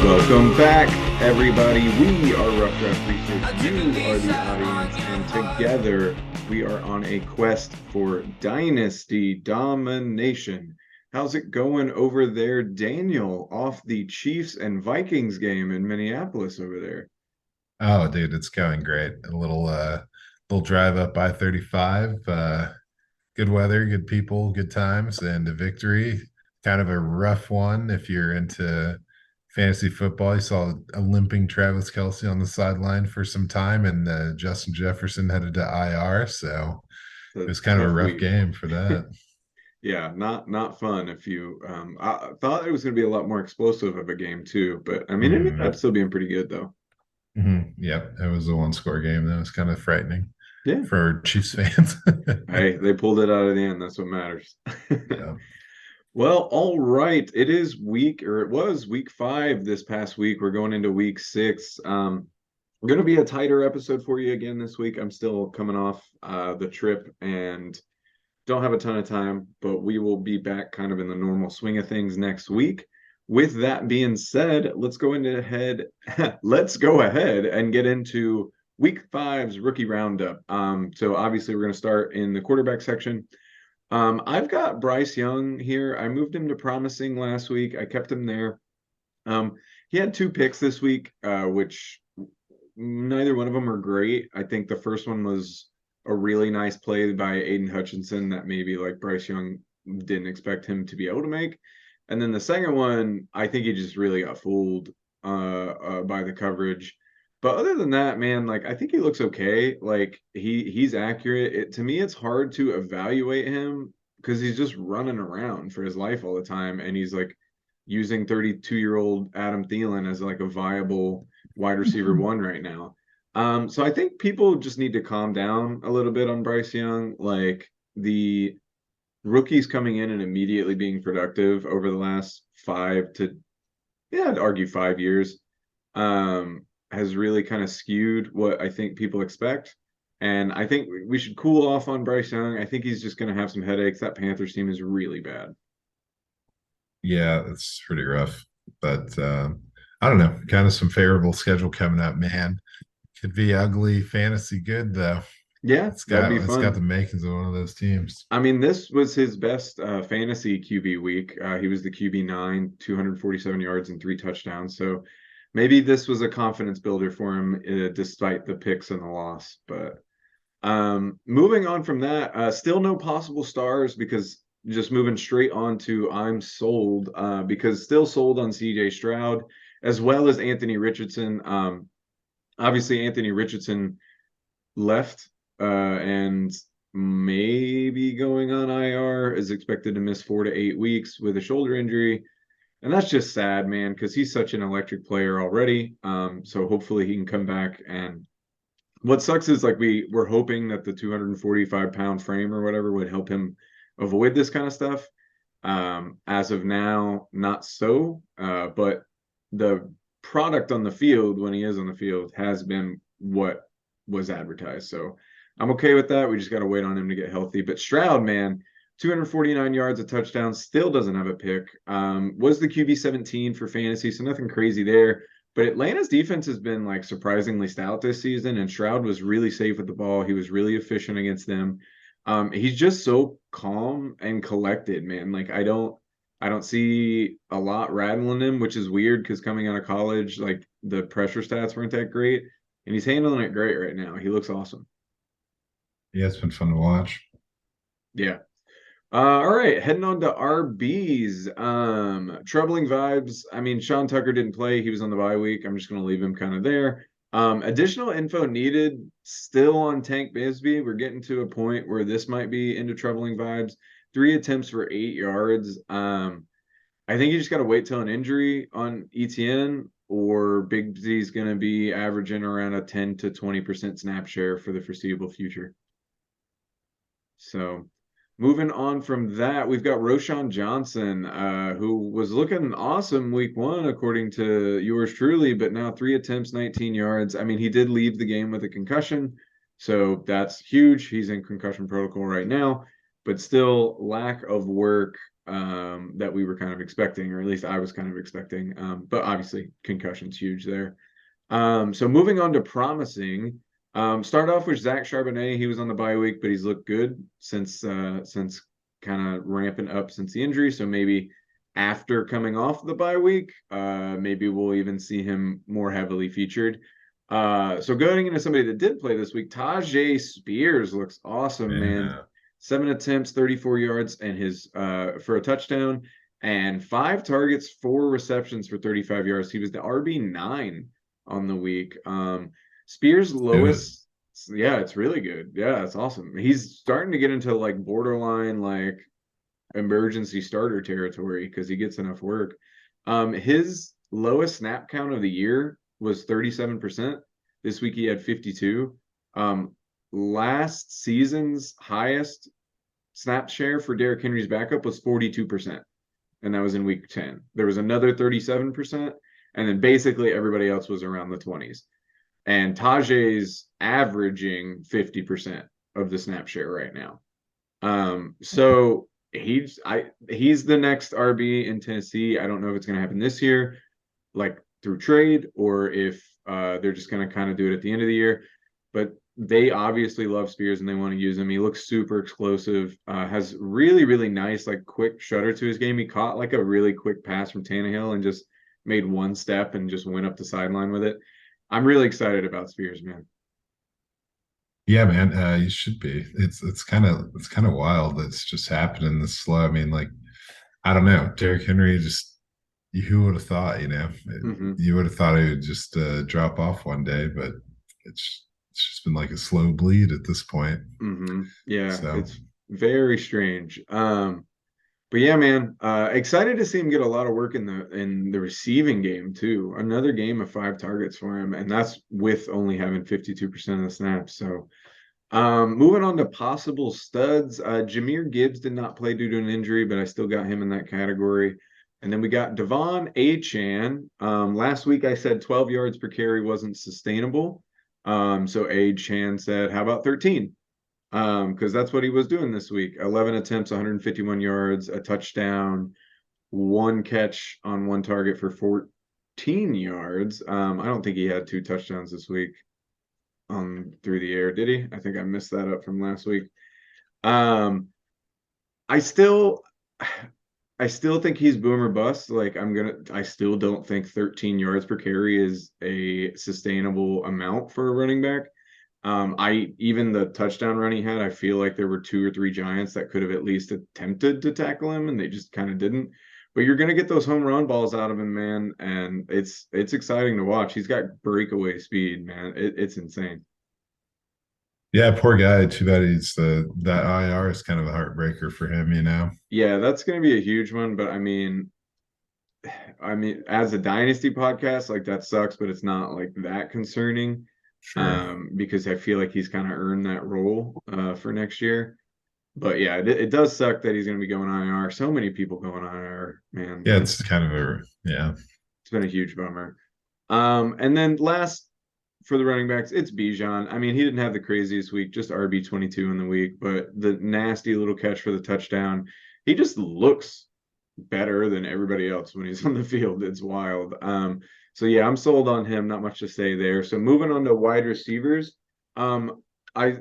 Welcome back, everybody. We are Rough Draft Research. You are the audience, and together we are on a quest for dynasty domination. How's it going over there, Daniel, off the Chiefs and Vikings game in Minneapolis over there? Oh, dude, it's going great. A little drive up I-35. Good weather, good people, good times, and a victory. Kind of a rough one if you're into fantasy football. You saw a limping Travis Kelce on the sideline for some time, and Justin Jefferson headed to IR. So it It's was a kind of a tough rough week. game for that. Yeah, not fun if you I thought it was going to be a lot more explosive of a game too, but I mean it ended up Mhm. still being pretty good though. Yep, it was a one-score game. That was kind of frightening Yeah. for Chiefs fans. Hey, they pulled it out of the end. That's what matters. Yeah. Well, all right. It was week 5 this past week. We're going into week 6. Going to be a tighter episode for you again this week. I'm still coming off the trip and don't have a ton of time, but we will be back kind of in the normal swing of things next week. With that being said, let's go ahead and get into week 5's rookie roundup. So obviously we're going to start in the quarterback section. I've got Bryce Young here. I moved him to promising last week. I kept him there. Um, he had 2 picks this week, which neither one of them are great. I think the first one was a really nice play by Aiden Hutchinson that maybe like Bryce Young didn't expect him to be able to make. And then the second one, I think he just really got fooled by the coverage. But other than that, man, like I think he looks okay. Like he's accurate. To me, it's hard to evaluate him because he's just running around for his life all the time, and he's like using 32-year-old Adam Thielen as like a viable wide receiver one right now. So I think people just need to calm down a little bit on Bryce Young. Like the rookies coming in and immediately being productive over the last yeah, I'd argue 5 years, has really kind of skewed what I think people expect. And I think we should cool off on Bryce Young. I think he's just going to have some headaches. That Panthers team is really bad. Yeah, it's pretty rough. But I don't know, kind of some favorable schedule coming up, man. Could be ugly fantasy good though. Yeah, that'd be It's got the fun. makings of one of those teams. I mean, this was his best fantasy QB week. He was the QB9, 247 yards and 3 touchdowns. So maybe this was a confidence builder for him, despite the picks and the loss. But moving on from that, still no possible stars because just moving straight on to I'm sold because still sold on CJ Stroud as well as Anthony Richardson. Obviously, Anthony Richardson left and maybe going on IR, is expected to miss 4 to 8 weeks with a shoulder injury. And that's just sad, man, because he's such an electric player already. So hopefully he can come back. And what sucks is like we're hoping that the 245-pound frame or whatever would help him avoid this kind of stuff. As of now, not so. But the product on the field when he is on the field has been what was advertised. So I'm okay with that. We just got to wait on him to get healthy. But Stroud, man, 249 yards, a touchdown, still doesn't have a pick. Was the QB 17 for fantasy, so nothing crazy there. But Atlanta's defense has been like surprisingly stout this season, and Stroud was really safe with the ball. He was really efficient against them. He's just so calm and collected, man. Like I don't see a lot rattling him, which is weird because coming out of college, like the pressure stats weren't that great, and he's handling it great right now. He looks awesome. Yeah, it's been fun to watch. Yeah. All right, heading on to RBs. Troubling vibes. I mean, Sean Tucker didn't play. He was on the bye week. I'm just going to leave him kind of there. Additional info needed still on Tank Bisbee. We're getting to a point where this might be into troubling vibes. 3 attempts for 8 yards. I think you just got to wait till an injury on ETN, or Big Z's going to be averaging around a 10 to 20% snap share for the foreseeable future. So moving on from that, we've got Roshan Johnson, who was looking awesome week 1, according to yours truly, but now 3 attempts, 19 yards. I mean, he did leave the game with a concussion, so that's huge. He's in concussion protocol right now, but still lack of work. that we were kind of expecting, or at least I was kind of expecting. But obviously concussion's huge there. So moving on to promising, start off with Zach Charbonnet. He was on the bye week, but he's looked good since kind of ramping up since the injury. So maybe after coming off the bye week, maybe we'll even see him more heavily featured. So going into somebody that did play this week, Tajay Spears looks awesome, man. Yeah. 7 attempts, 34 yards, and his for a touchdown, and 5 targets, 4 receptions for 35 yards. He was the RB9 on the week. Spears' It, lowest, yeah, it's really good. Yeah, it's awesome. He's starting to get into like borderline like emergency starter territory because he gets enough work. His lowest snap count of the year was 37%. This week he had 52. Last season's highest snap share for Derrick Henry's backup was 42%, and that was in week 10. There was another 37%, and then basically everybody else was around the 20s. And Tajay's averaging 50% of the snap share right now. So he's the next RB in Tennessee. I don't know if it's going to happen this year, like through trade, or if they're just going to kind of do it at the end of the year. But they obviously love Spears and they want to use him. He looks super explosive. Has really really nice like quick shutter to his game. He caught like a really quick pass from Tannehill and just made one step and just went up the sideline with it. I'm really excited about Spears, man. yeah, man, you should be. It's kind of wild that it's just happening this slow. I mean, like, I don't know. Derrick Henry just who would have thought, Hmm. you would have thought he would just drop off one day, but it's just been like a slow bleed at this point. Hmm. Yeah, So it's very strange. But yeah, man, excited to see him get a lot of work in the receiving game too. Another game of 5 targets for him, and that's with only having 52% of the snaps. So moving on to possible studs, Jameer Gibbs did not play due to an injury, but I still got him in that category. And then we got Devon Achan. Last week I said 12 yards per carry wasn't sustainable. So Achan said, "How about 13?" Because that's what he was doing this week. 11 attempts, 151 yards, a touchdown, 1 catch on 1 target for 14 yards. I don't think he had 2 touchdowns this week through the air, did he? I think I missed that up from last week. Um, I still I still think he's boomer bust. Like I still don't think 13 yards per carry is a sustainable amount for a running back. I even the touchdown run he had, I feel like there were 2 or 3 Giants that could have at least attempted to tackle him, and they just kind of didn't. But you're gonna get those home run balls out of him, man, and it's exciting to watch. He's got breakaway speed, man. It's insane. yeah, poor guy. Too bad he's the that IR is kind of a heartbreaker for him. Yeah, that's gonna be a huge one. But I mean, as a dynasty podcast, like that sucks, but it's not like that concerning. Sure. Because I feel like he's kind of earned that role for next year. But yeah, it does suck that he's going to be going IR. So many people going IR, man. Yeah, It's it's kind of a yeah. it's been a huge bummer. And then last for the running backs, it's Bijan. I mean, he didn't have the craziest week, just RB 22 in the week, but the nasty little catch for the touchdown. He just looks better than everybody else when he's on the field. It's wild. So yeah, I'm sold on him. Not much to say there. So moving on to wide receivers. I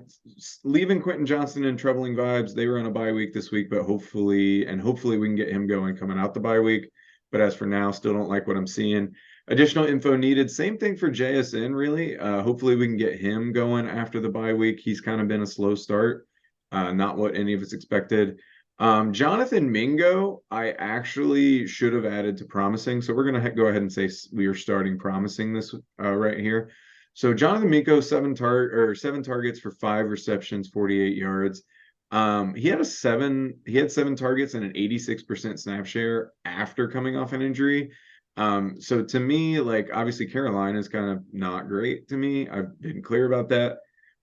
leaving Quentin Johnston in troubling vibes. They were on a bye week this week, but hopefully we can get him going coming out the bye week. But as for now, still don't like what I'm seeing. Additional info needed. Same thing for JSN, really. Hopefully we can get him going after the bye week. He's kind of been a slow start. Not what any of us expected. Jonathan Mingo, I actually should have added to promising. So we're going to go ahead and say we are starting promising this right here. So Jonathan Mingo, 7 targets for 5 receptions, 48 yards. He had 7 targets and an 86% snap share after coming off an injury. So to me, like obviously Carolina is kind of not great to me. I've been clear about that,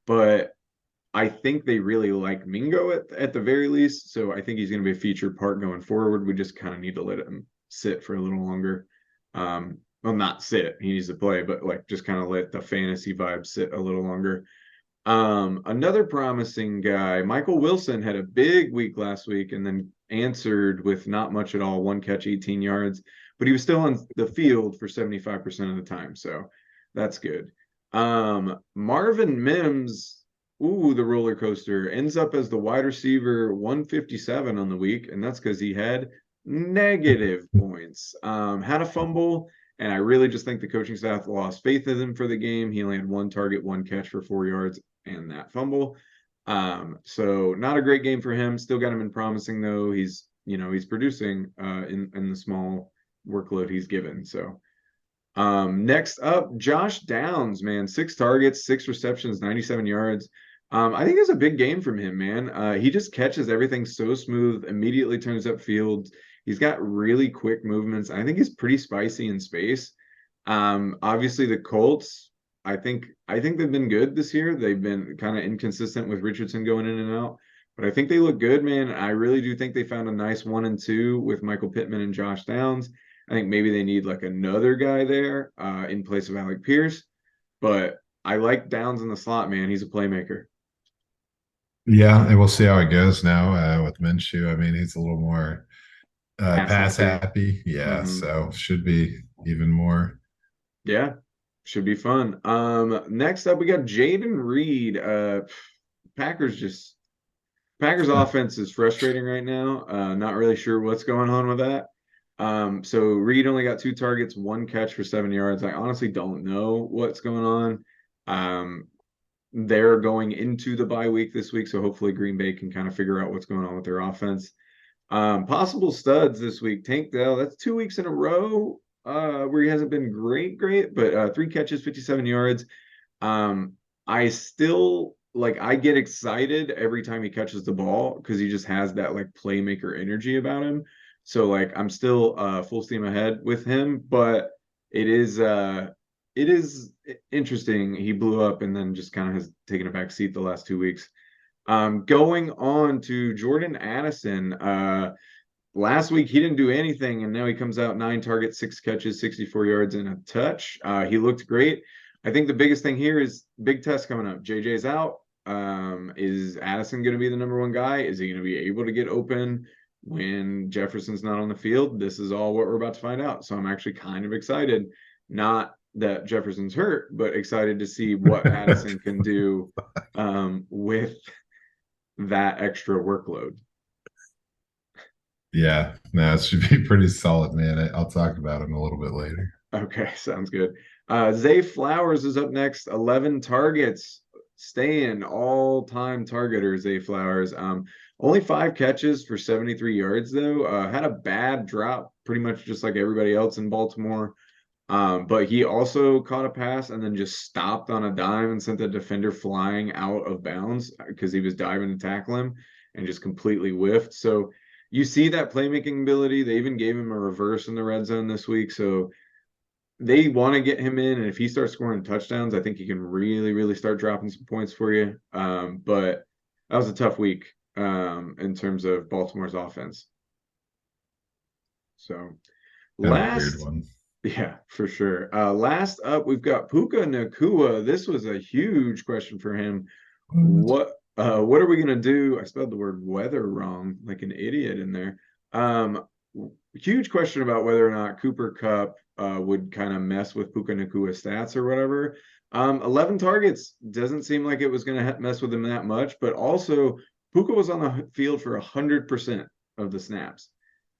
but I think they really like Mingo at the very least. So I think he's going to be a featured part going forward. We just kind of need to let him sit for a little longer. Well, not sit, he needs to play, but like just kind of let the fantasy vibe sit a little longer. Another promising guy, Michael Wilson, had a big week last week and then answered with not much at all, one catch, 18 yards, but he was still on the field for 75% of the time. So that's good. Marvin Mims, ooh, the roller coaster, ends up as the wide receiver 157 on the week, and that's because he had negative points. Had a fumble, and I really just think the coaching staff lost faith in him for the game. He only had one target, one catch for 4 yards and that fumble. So not a great game for him. Still got him in promising though. He's producing in the small workload he's given. So next up, Josh Downs, man, 6 targets, 6 receptions, 97 yards. I think it's a big game from him, man. He just catches everything so smooth, immediately turns up field. He's got really quick movements. I think he's pretty spicy in space. Obviously the Colts, I think they've been good this year. They've been kind of inconsistent with Richardson going in and out, but I think they look good, man. I really do think they found a nice 1 and 2 with Michael Pittman and Josh Downs. I think maybe they need like another guy there in place of Alec Pierce, but I like Downs in the slot, man. He's a playmaker. Yeah, and we'll see how it goes now with Minshew. I mean, he's a little more Pass pass happy. happy. Yeah, Hmm. so should be even more. Yeah, should be fun. Next up we got Jaden Reed. Packers just Packers offense is frustrating right now. Not really sure what's going on with that. So Reed only got 2 targets, one catch for 7 yards. I honestly don't know what's going on. Um, they're going into the bye week this week, so hopefully Green Bay can kind of figure out what's going on with their offense. Possible studs this week. Tank Dell, that's 2 weeks in a row where he hasn't been great, but 3 catches, 57 yards. Um, I still like I get excited every time he catches the ball because he just has that like playmaker energy about him. So like I'm still full steam ahead with him, but it is uh it is interesting. He blew up and then just kind of has taken a back seat the last 2 weeks. Going on to Jordan Addison. Last week he didn't do anything, and now he comes out 9 targets, 6 catches, 64 yards, and a touch. He looked great. I think the biggest thing here is big test coming up. JJ's out. Is Addison going to be the number one guy? Is he going to be able to get open when Jefferson's not on the field? This is all what we're about to find out. So I'm actually kind of excited. Not that Jefferson's hurt, but excited to see what Addison can do with that extra workload. Yeah, no, it should be pretty solid, man. I'll talk about him a little bit later. Okay, sounds good. Zay Flowers is up next. 11 targets, staying all-time targeter. Zay Flowers. Only 5 catches for 73 yards though. Had a bad drop, pretty much just like everybody else in Baltimore. But he also caught a pass and then just stopped on a dime and sent the defender flying out of bounds because he was diving to tackle him and just completely whiffed. So you see that playmaking ability. They even gave him a reverse in the red zone this week. So they want to get him in, and if he starts scoring touchdowns, I think he can really start dropping some points for you. But that was a tough week in terms of Baltimore's offense. So Kind of a weird last, one. yeah, for sure. Last up, we've got Puka Nakua. This was a huge question for him. What? What are we gonna do? I spelled the word weather wrong, like an idiot in there. Um, Huge question about whether or not Cooper Cup would kind of mess with Puka Nakua's stats or whatever. 11 targets doesn't seem like it was going to mess with him that much, but also Puka was on the field for 100% of the snaps.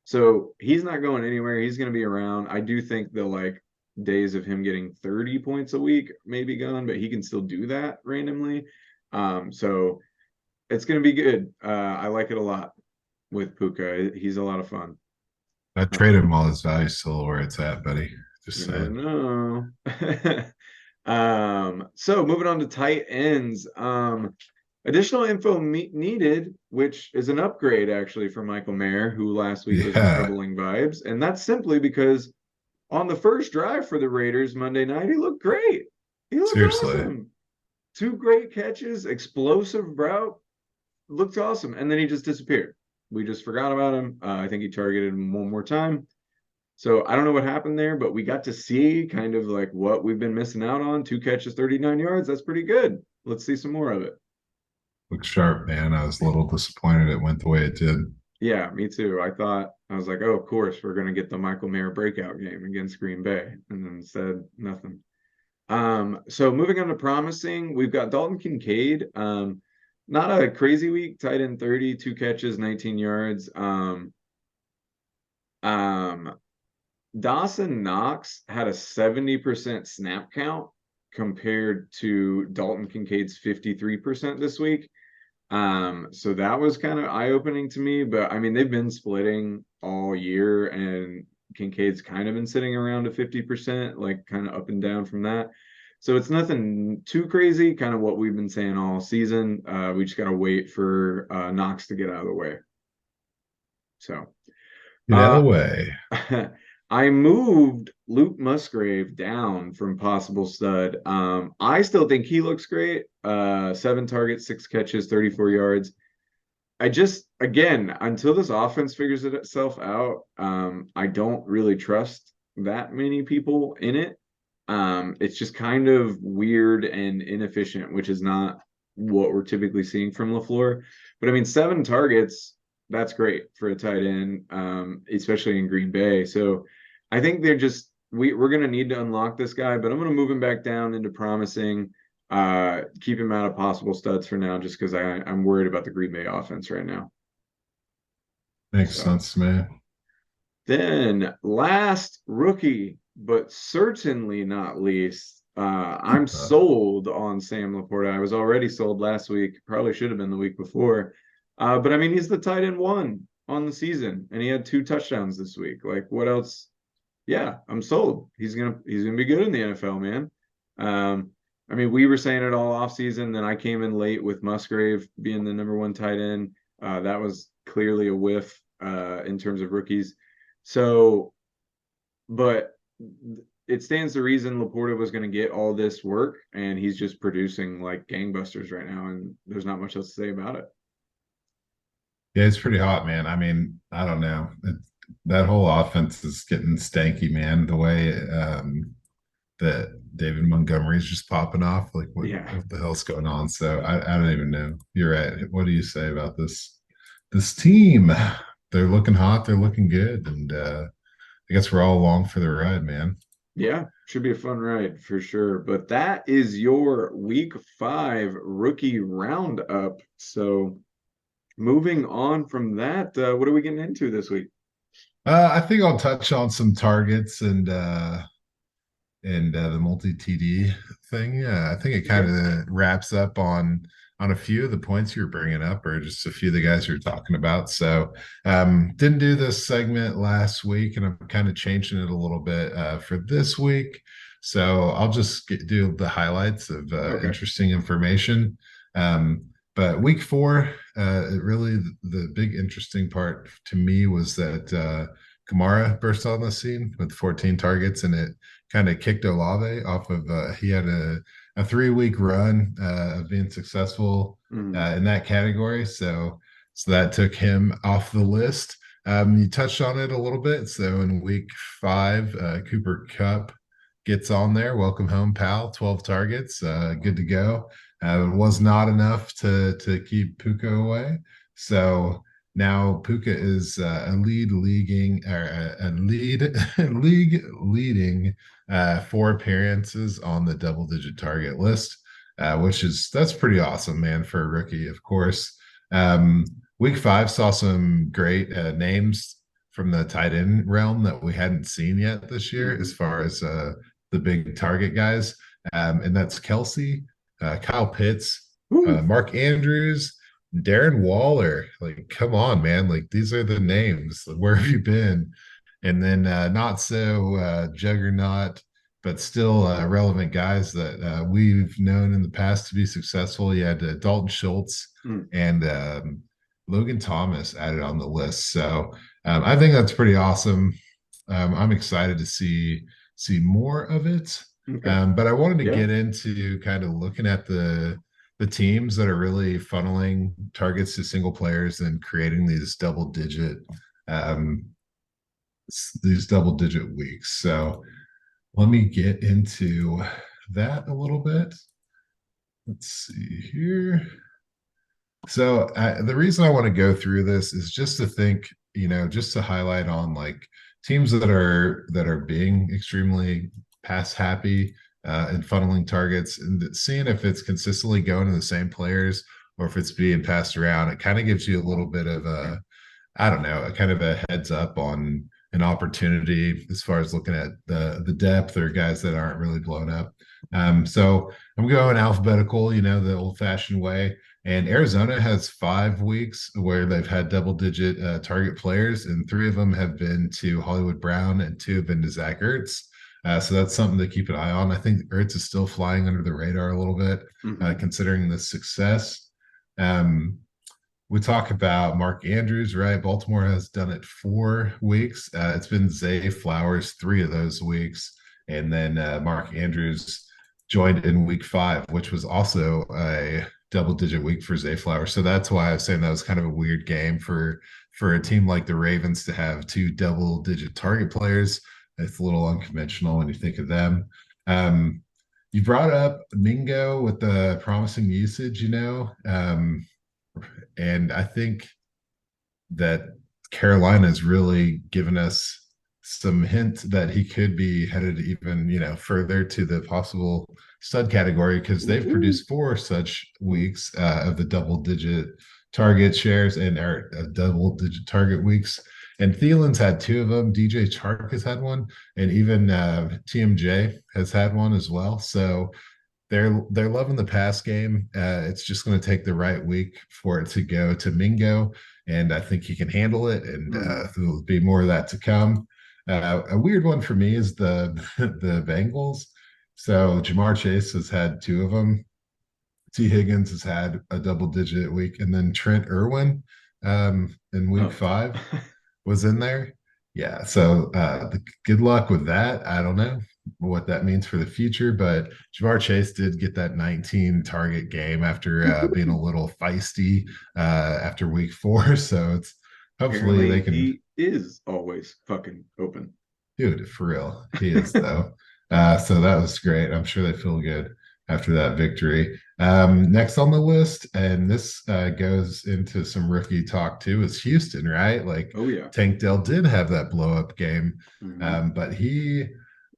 So he's not going anywhere. He's going to be around. I do think the like days of him getting 30 points a week may be gone, but he can still do that randomly. So it's going to be good. I like it a lot with Puka. He's a lot of fun. I trade him while his value's still where it's at, buddy. Just You never saying. know. So moving on to tight ends. Additional info needed, which is an upgrade actually for Michael Mayer, who last week was in Yeah, troubling vibes. And that's simply because on the first drive for the Raiders Monday night, he looked great. He looked seriously. awesome. 2 great catches, explosive route, looked awesome. And then he just disappeared. We just forgot about him. I think he targeted him one more time. So I don't know what happened there, but we got to see kind of like what we've been missing out on. 2 catches, 39 yards. That's pretty good. Let's see some more of it. Looks sharp, man. I was a little disappointed it went the way it did. Yeah, me too. I was like, oh, of course, we're gonna get the Michael Mayer breakout game against Green Bay, and then instead, nothing. So moving on to promising, we've got Dalton Kincaid. Not a crazy week, tight end 30, 2 catches, 19 yards. Um, Dawson Knox had a 70% snap count compared to Dalton Kincaid's 53% this week. So that was kind of eye-opening to me, but I mean, they've been splitting all year, and Kincaid's kind of been sitting around a 50%, like kind of up and down from that. So it's nothing too crazy, kind of what we've been saying all season. We just got to wait for Knox to get out of the way. So, Get out of uh, the way. I moved Luke Musgrave down from possible stud. I still think he looks great. 7 targets, 6 catches, 34 yards. I just, again, until this offense figures itself out, I don't really trust that many people in it. It's just kind of weird and inefficient, which is not what we're typically seeing from LaFleur. But I mean, 7 targets, that's great for a tight end, especially in Green Bay. So I think we're gonna need to unlock this guy, but I'm gonna move him back down into promising. Keep him out of possible studs for now, just because I'm worried about the Green Bay offense right now. Makes So sense, man. then last rookie, but certainly not least, I'm sold on Sam Laporta. I was already sold last week. Probably should have been the week before. But I mean, he's the tight end one on the season, and he had 2 touchdowns this week. Like, what else? Yeah, I'm sold. He's gonna be good in the NFL, man. Um, I mean, we were saying it all off season. Then I came in late with Musgrave being the number one tight end. That was clearly a whiff in terms of rookies. So, but it stands to reason Laporta was going to get all this work, and he's just producing like gangbusters right now, and there's not much else to say about it. Yeah, it's pretty hot, man. I mean, I don't know. That whole offense is getting stanky, man. The way that David Montgomery's just popping off, like Yeah, what the hell's going on? So I don't even know. You're right. What do you say about this team? They're looking hot. They're looking good, and I guess we're all along for the ride, man. yeah, should be a fun ride for sure. But that is your week 5 rookie roundup. So moving on from that, what are we getting into this week? I think I'll touch on some targets and the multi TD thing. Yeah, I think it kind Okay. of wraps up on a few of the points you were bringing up, or just a few of the guys you were talking about. So, didn't do this segment last week, and I'm kind of changing it a little bit for this week. So I'll just do the highlights of Okay. interesting information. But week 4, it really the big interesting part to me was that Kamara burst on the scene with 14 targets, and it kind of kicked Olave off of he had a 3 week run of being successful Mhm. in that category. So that took him off the list. You touched on it a little bit. So in week 5, Cooper Cup gets on there. Welcome home, pal. 12 targets, good to go. It was not enough to keep Puka away. So now Puka is a league leading 4 appearances on the double digit target list, that's pretty awesome, man, for a rookie, of course. Week 5 saw some great names from the tight end realm that we hadn't seen yet this year, as Mhm. far as the big target guys, and that's Kelsey, Kyle Pitts, Woo. Mark Andrews, Darren Waller. Like, come on, man! Like, these are the names. Where have you been? And then not so juggernaut, but still relevant guys that we've known in the past to be successful. You had Dalton Schultz Mm. and Logan Thomas added on the list. So I think that's pretty awesome. I'm excited to see more of it. Okay. But I wanted to Yeah. get into kind of looking at the teams that are really funneling targets to single players and creating um, these double digit weeks. So let me get into that a little bit. let's see here. So the reason I want to go through this is just to think, just to highlight on like teams that are being extremely pass happy and funneling targets and seeing if it's consistently going to the same players or if it's being passed around. It kind of gives you a little bit of a I don't know, a kind of a heads up on an opportunity as far as looking at the depth or guys that aren't really blown up. So I'm going alphabetical, the old fashioned way. And Arizona has 5 weeks where they've had double digit target players, and three of them have been to Hollywood Brown and two have been to Zach Ertz. So that's something to keep an eye on. I think Ertz is still flying under the radar a little bit, Hmm. considering the success. Um, we talk about Mark Andrews, right? Baltimore has done it 4 weeks. It's been Zay Flowers 3 of those weeks, and then Mark Andrews joined in week 5, which was also a double-digit week for Zay Flowers. So that's why I was saying that was kind of a weird game for a team like the Ravens to have two double-digit target players. It's a little unconventional when you think of them. Um, you brought up Mingo with the promising usage, and I think that Carolina's really given us some hint that he could be headed even, further to the possible stud category because they've Ooh. produced 4 such weeks of the double digit target shares and are double digit target weeks. And Thielen's had 2 of them. DJ Chark has had one, and even TMJ has had one as well. So they're loving the pass game. It's just going to take the right week for it to go to Mingo, and I think he can handle it. And Hmm. there'll be more of that to come. A weird one for me is the the Bengals. So Jamar Chase has had 2 of them. T. Higgins has had a double digit week, and then Trent Irwin in week Oh. 5 was in there. Yeah, so good luck with that. I don't know what that means for the future, but Jamar Chase did get that 19 target game after being a little feisty after week 4. So it's hopefully Apparently they can he is always fucking open. Dude, for real. He is though. So that was great. I'm sure they feel good after that victory. Next on the list, and this goes into some rookie talk too, is Houston, right? Like Oh yeah. Tank Dell did have that blow up game, Hmm. but he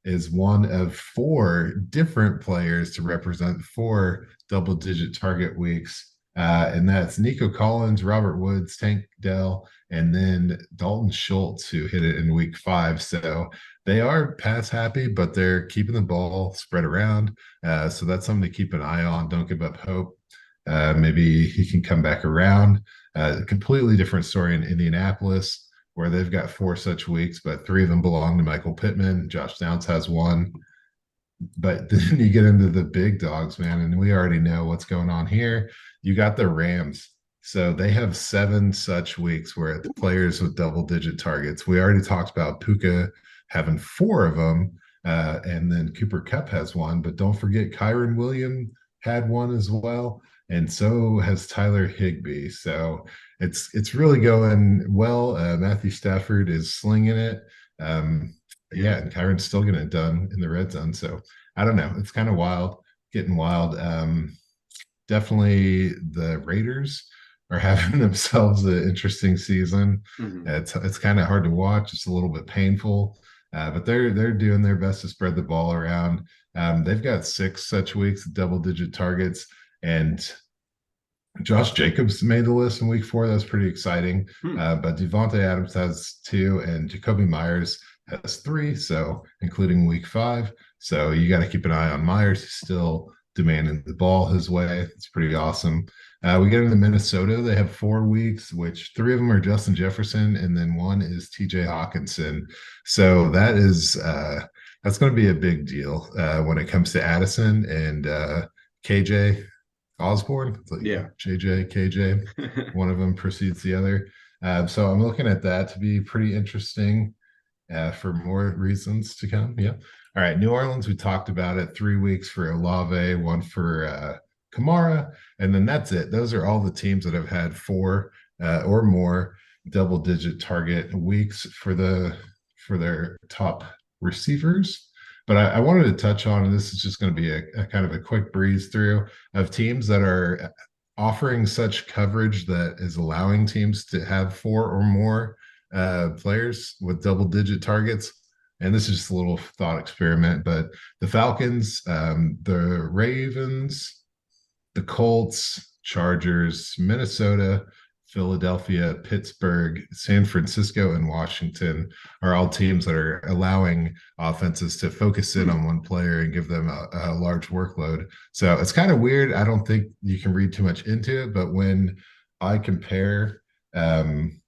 is one of 4 different players to represent 4 double digit target weeks. And that's Nico Collins, Robert Woods, Tank Dell, and then Dalton Schultz, who hit it in week 5. So they are pass happy, but they're keeping the ball spread around. So that's something to keep an eye on. Don't give up hope. Maybe he can come back around. Completely different story in Indianapolis, where they've got 4 such weeks, but 3 of them belong to Michael Pittman. Josh Downs has one. But then you get into the big dogs, man, and we already know what's going on here. You got the Rams. So they have 7 such weeks where it's players with double digit targets. We already talked about Puka having 4 of them, and then Cooper Cup has one. But don't forget, Kyron Williams had one as well, and so has Tyler Higbee. So it's really going well. Matthew Stafford is slinging it. Um, Yeah. yeah, and Kyron's still getting it done in the red zone. So I don't know. It's kind of wild, getting wild. Definitely the Raiders are having themselves an interesting season. Hmm. It's kind of hard to watch. It's a little bit painful, but they're doing their best to spread the ball around. They've got 6 such weeks, double digit targets, and Josh Jacobs made the list in week 4. That's pretty exciting. Hmm. But Devontae Adams has 2, and Jacoby Myers has 3, so including week 5. So you got to keep an eye on Myers. He's still demanding the ball his way. It's pretty awesome. We get into Minnesota. They have 4 weeks, which 3 of them are Justin Jefferson, and then one is TJ Hawkinson. So that's going to be a big deal when it comes to Addison and KJ. Osborne. It's like Yeah. JJ, KJ. One of them precedes the other. So I'm looking at that to be pretty interesting for more reasons to come. Yeah. All right. New Orleans, we talked about it. 3 weeks for Olave, one for Kamara. And then that's it. Those are all the teams that have had 4 or more double digit target weeks for their top receivers. But I wanted to touch on, and this is just going to be a kind of a quick breeze through of teams that are offering such coverage that is allowing teams to have four or more players with double digit targets. And this is just a little thought experiment, but the Falcons, the Ravens, the Colts, Chargers, Minnesota, Philadelphia, Pittsburgh, San Francisco, and Washington are all teams that are allowing offenses to focus in Hmm. on one player and give them a large workload. So it's kind of weird. I don't think you can read too much into it, but when I compare, um,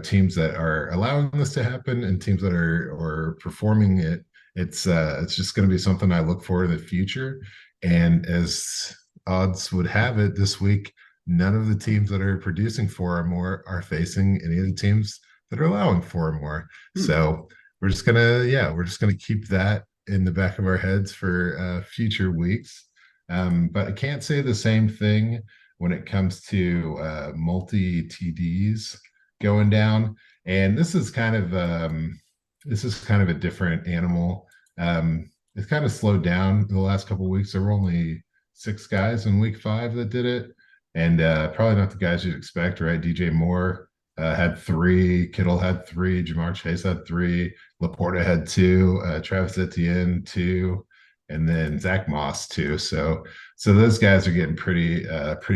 teams that are allowing this to happen and teams that are or performing it, it's just going to be something I look for in the future. And as odds would have it, this week none of the teams that are producing four or more are facing any of the teams that are allowing four or more. Hmm. So we're just gonna keep that in the back of our heads for future weeks. But I can't say the same thing when it comes to multi TDs going down. And this is kind of a different animal. It's kind of slowed down the last couple of weeks. There were only six guys in week five that did it, and probably not the guys you'd expect, right? DJ Moore had three, Kittle had three, Jamar Chase had three, Laporta had two, Travis Etienne two, and then Zach Moss two. So those guys are getting pretty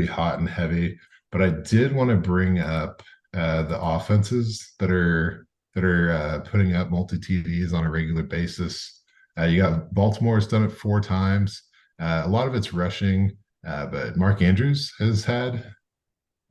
hot and heavy. But I did want to bring up the offenses that are putting up multi TDs on a regular basis. You got Baltimore's done it four times. A lot of it's rushing, but Mark Andrews has had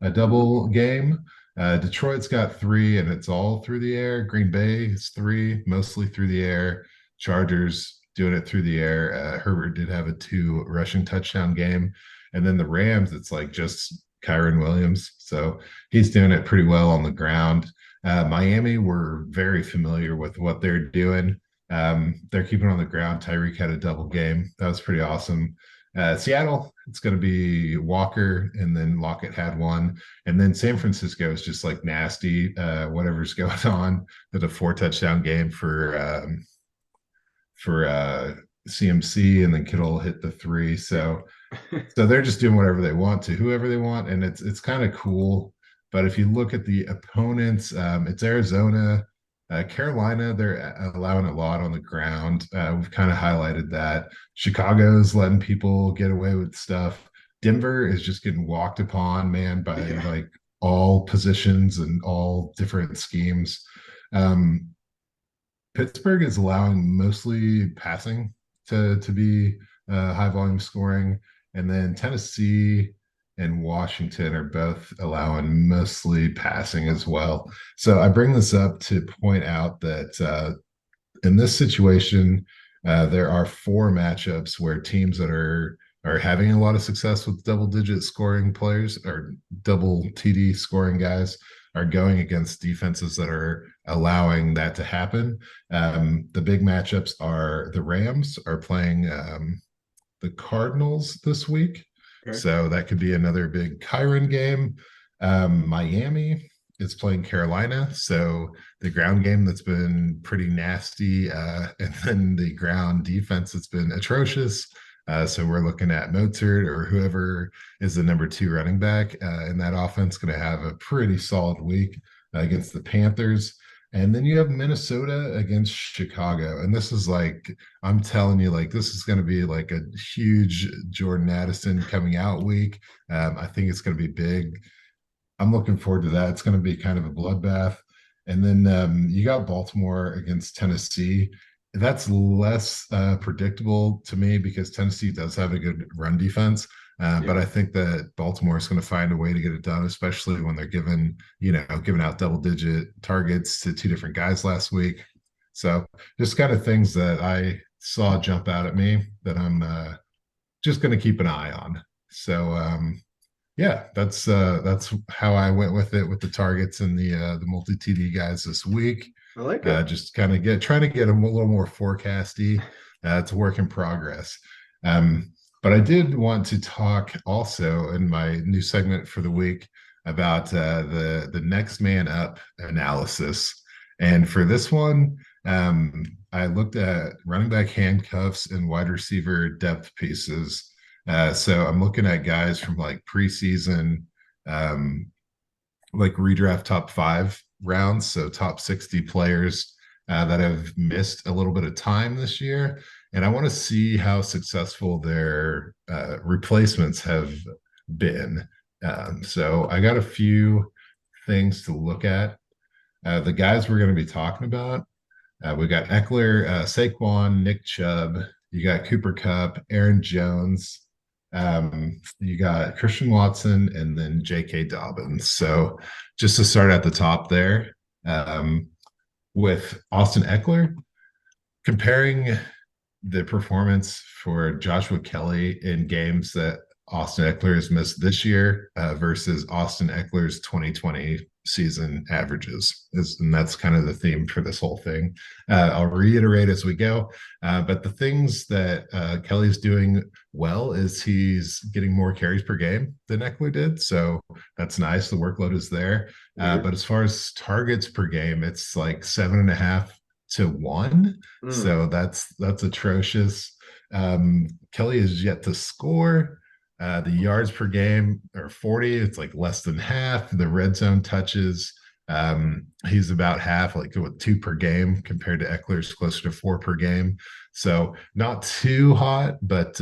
a Hmm. double game. Detroit's got three, and it's all through the air. Green Bay is three, mostly through the air. Chargers doing it through the air. Herbert did have a two rushing touchdown game. And then the Rams, it's like just Kyron Williams. So he's doing it pretty well on the ground. Miami, we're very familiar with what they're doing. They're keeping on the ground. Tyreek had a double game. That was pretty awesome. Seattle, it's going to be Walker, and then Lockett had one. And then San Francisco is just like nasty, whatever's going on. With a four touchdown game for CMC, and then Kittle hit the three. Yeah. So they're just doing whatever they want to whoever they want, and it's kind of cool. But if you look at the opponents, it's Arizona, Carolina. They're allowing a lot on the ground. We've kind of highlighted that. Chicago's letting people get away with stuff. Denver is just getting walked upon, man, by Yeah. like all positions and all different schemes. Um, Pittsburgh is allowing mostly passing to be high volume scoring, and then Tennessee and Washington are both allowing mostly passing as well. So I bring this up to point out that in this situation, there are four matchups where teams that are having a lot of success with double digit scoring players or double TD scoring guys are going against defenses that are allowing that to happen. The big matchups are the Rams are playing the Cardinals this week. Okay. So that could be another big Kyron game. Miami is playing Carolina. So the ground game that's been pretty nasty, and then the ground defense that's been atrocious. So we're looking at Mozart or whoever is the number two running back in that offense going to have a pretty solid week against the Panthers. And then you have Minnesota against Chicago. And this is like, I'm telling you, like, this is going to be like a huge Jordan Addison coming out week. I think it's going to be big. I'm looking forward to that. It's going to be kind of a bloodbath. And then you got Baltimore against Tennessee. That's less predictable to me because Tennessee does have a good run defense. But Yeah. I think that Baltimore is going to find a way to get it done, especially when they're giving out double digit targets to two different guys last week. So just kind of things that I saw jump out at me that I'm just going to keep an eye on. So yeah, that's how I went with it with the targets and the multi TD guys this week. I like it. Just kind of trying to get them a little more forecasty. It's a work in progress. But I did want to talk also in my new segment for the week about the next man up analysis. And for this one, I looked at running back handcuffs and wide receiver depth pieces. So I'm looking at guys from like preseason, um, like redraft top 5 rounds, so top 60 players that have missed a little bit of time this year. And I want to see how successful their replacements have been. So I got a few things to look at. The guys we're going to be talking about, we got Eckler, Saquon, Nick Chubb. You got Cooper Kupp, Aaron Jones. You got Christian Watson, and then J.K. Dobbins. So just to start at the top there, um, with Austin Eckler, comparing the performance for Joshua Kelly in games that Austin Eckler has missed this year versus Austin Eckler's 2020 season averages. And that's kind of the theme for this whole thing. I'll reiterate as we go. But the things that Kelly's doing well is he's getting more carries per game than Eckler did. So that's nice. The workload is there. Weird. But as far as targets per game, it's like 7.5 to 1. Mm, So that's atrocious. Kelly is yet to score. The yards per game are 40. It's like less than half. The red zone touches. He's about half, like with 2 per game compared to Eckler's closer to 4 per game. So not too hot, but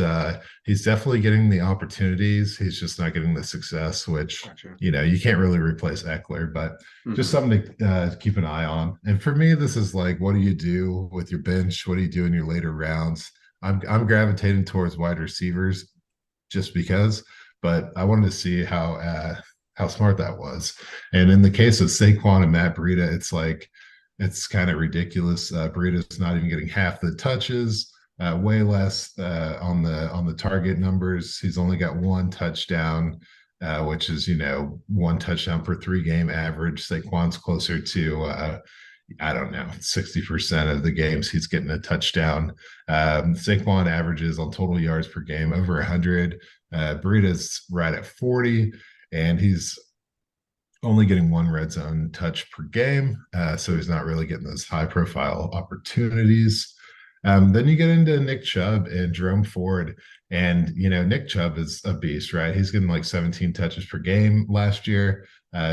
he's definitely getting the opportunities. He's just not getting the success, which gotcha. you can't really replace Eckler, but just Hmm. something to keep an eye on. And for me, this is like, what do you do with your bench? What do you do in your later rounds? I'm gravitating towards wide receivers just because, but I wanted to see how smart that was. And in the case of Saquon and Matt Breida, it's like it's kind of ridiculous. Breida's not even getting half the touches. Way less on the target numbers. He's only got 1 touchdown, which is 1 touchdown per 3 game average. Saquon's closer to I don't know, 60% of the games he's getting a touchdown. Saquon averages on total yards per game over 100. Breida's right at 40, and he's only getting 1 red zone touch per game. So he's not really getting those high profile opportunities. Then you get into Nick Chubb and Jerome Ford. And, Nick Chubb is a beast, right? He's getting like 17 touches per game last year.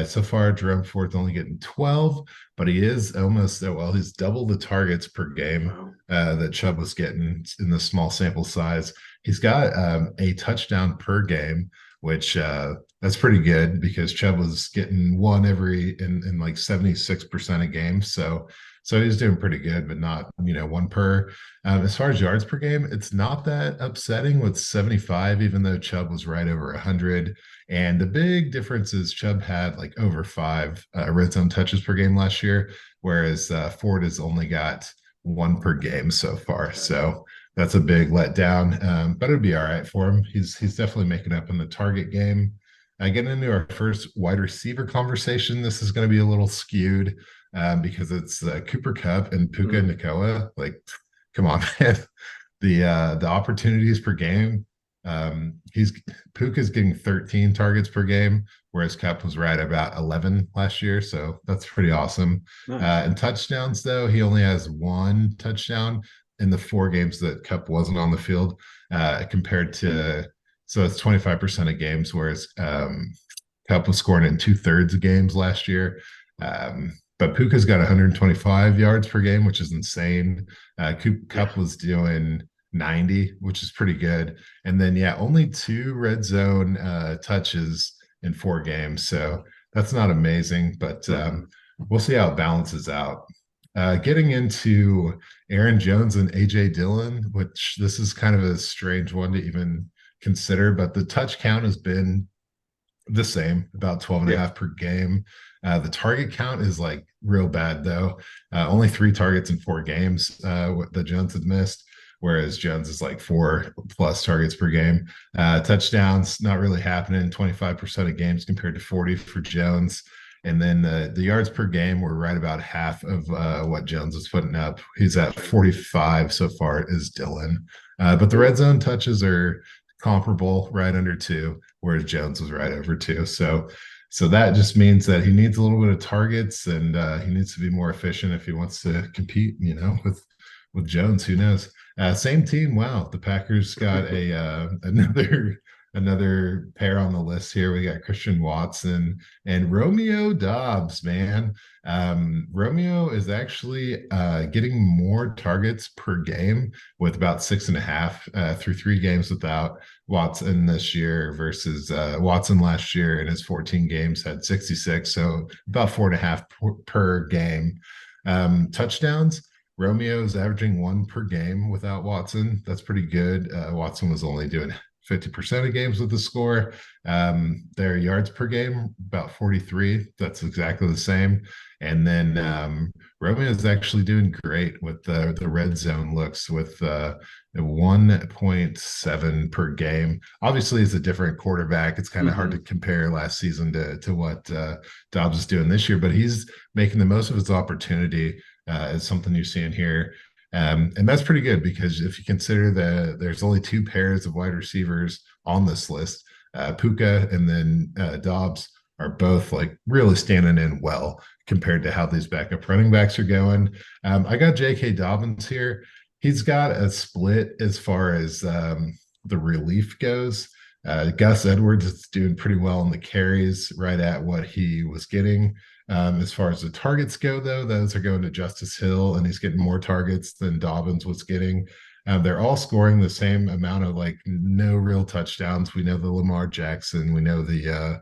So far, Jerome Ford's only getting 12, but he is almost, well, he's double the targets per game Wow. that Chubb was getting in the small sample size. He's got a touchdown per game, which that's pretty good because Chubb was getting one every in like 76% of games. So he's doing pretty good, but not, one per. As far as yards per game, it's not that upsetting with 75, even though Chubb was right over 100. And the big difference is Chubb had like over 5 red zone touches per game last year, whereas Ford has only got 1 per game so far. Gotcha. So that's a big letdown, but it'd be all right for him. He's definitely making up in the target game. Getting into our first wide receiver conversation, this is going to be a little skewed because it's Cooper Kupp and Puka Mm, Nacua. Like, come on, man. The opportunities per game. He's Puka's getting 13 targets per game, whereas Kupp was right about 11 last year. So that's pretty awesome. nice. And touchdowns, though, he only has 1 touchdown in the 4 games that Kupp wasn't on the field, compared Mm, to so it's 25% of games, whereas Kupp was scoring in 2/3 of games last year. But Puka's got 125 yards per game, which is insane. yeah. Kupp was doing 90, which is pretty good. And then, yeah, only 2 red zone touches in 4 games. So that's not amazing, but Mm-mm. we'll see how it balances out. Getting into Aaron Jones and AJ Dillon, which this is kind of a strange one to even consider, but the touch count has been the same, about 12 and a Yeah. half per game. The target count is like real bad, though. Only 3 targets in 4 games that Jones had missed, whereas Jones is like 4+ targets per game. Touchdowns, not really happening, 25% of games compared to 40 for Jones. And then the yards per game were right about half of what Jones was putting up. He's at Gotcha. 45 so far, is Dylan. But the red Ooh. zone touches are comparable, right under 2, whereas Jones was right over 2. So that just means that he needs a little bit of targets, and he needs to be more efficient if he wants to compete, with with Jones. Who knows? Same team. Wow, the Packers got a another pair on the list here. We got Christian Watson and Romeo Dobbs. Man, Romeo is actually getting more targets per game with about 6.5 through 3 games without Watson this year versus Watson last year in his 14 games had 66, so about 4.5 per game. Touchdowns. Romeo is averaging one per game without Watson. That's pretty good. Watson was only doing 50% of games with the score. Their yards per game, about 43. That's exactly the same. And then Romeo is actually doing great with the red zone looks with 1.7 per game. Obviously, it's a different quarterback. It's kind of hard to Hmm. compare last season to what Dobbs is doing this year, but he's making the most of his opportunity is something you're seeing here. And that's pretty good because if you consider that there's only 2 pairs of wide receivers on this list, Puka and then Dobbs are both like really standing in well compared to how these backup running backs are going. I got J.K. Dobbins here. He's got a split as far as the relief goes. Gus Edwards is doing pretty well in the carries, right at what he was getting. As far as the targets go, though, those are going to Justice Hill, and he's getting more targets than Dobbins was getting. They're all scoring the same amount of like no real touchdowns. We know the Lamar Jackson, we know the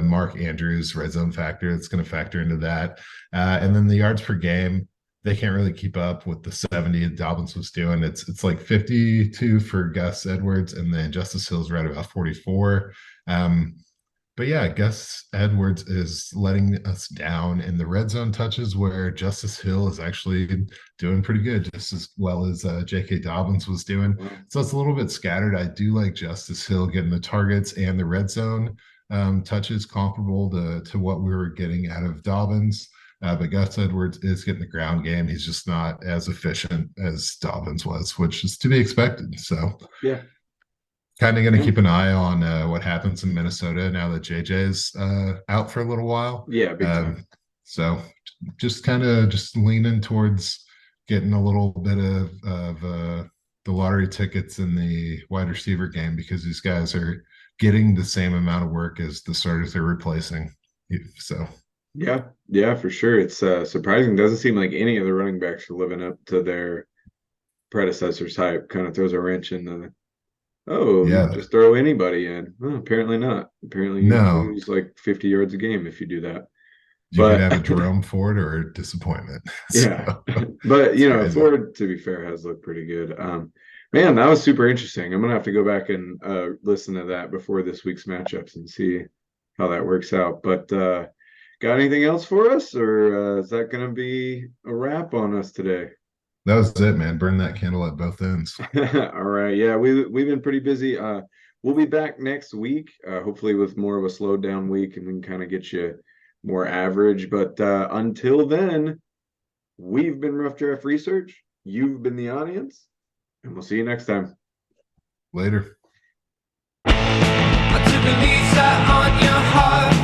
Mark Andrews red zone factor that's going to factor into that, and then the yards per game. They can't really keep up with the 70 Dobbins was doing. It's like 52 for Gus Edwards, and then Justice Hill's right about 44. Um, but yeah, Gus Edwards is letting us down in the red zone touches where Justice Hill is actually doing pretty good, just as well as J.K. Dobbins was doing. Wow. So it's a little bit scattered. I do like Justice Hill getting the targets and the red zone touches comparable to what we were getting out of Dobbins. But Gus Edwards is getting the ground game. He's just not as efficient as Dobbins was, which is to be expected. So Yeah. kind of going to Yeah. keep an eye on what happens in Minnesota now that JJ's out for a little while. Yeah. Big time. So just kind of just leaning towards getting a little bit of the lottery tickets in the wide receiver game because these guys are getting the same amount of work as the starters they're replacing. So Yeah. Yeah, for sure. It's surprising. Doesn't seem like any of the running backs are living up to their predecessor's hype. Kind of throws a wrench in the, oh, you yeah, just throw anybody in. Well, apparently not. Apparently you no, lose like 50 yards a game if you do that. you could But have a Jerome Ford or a disappointment. yeah, So but it's crazy. Ford, to be fair, has looked pretty good. Man, that was super interesting. I'm gonna have to go back and listen to that before this week's matchups and see how that works out. But got anything else for us, or is that gonna be a wrap on us today? That was it, man. Burn that candle at both ends. All right, yeah, we've been pretty busy. We'll be back next week, hopefully with more of a slowed down week, and we can kind of get you more average. But until then. We've been Rough Draft Research. You've been the audience, and we'll see you next time. Later. I took a lease out on your heart.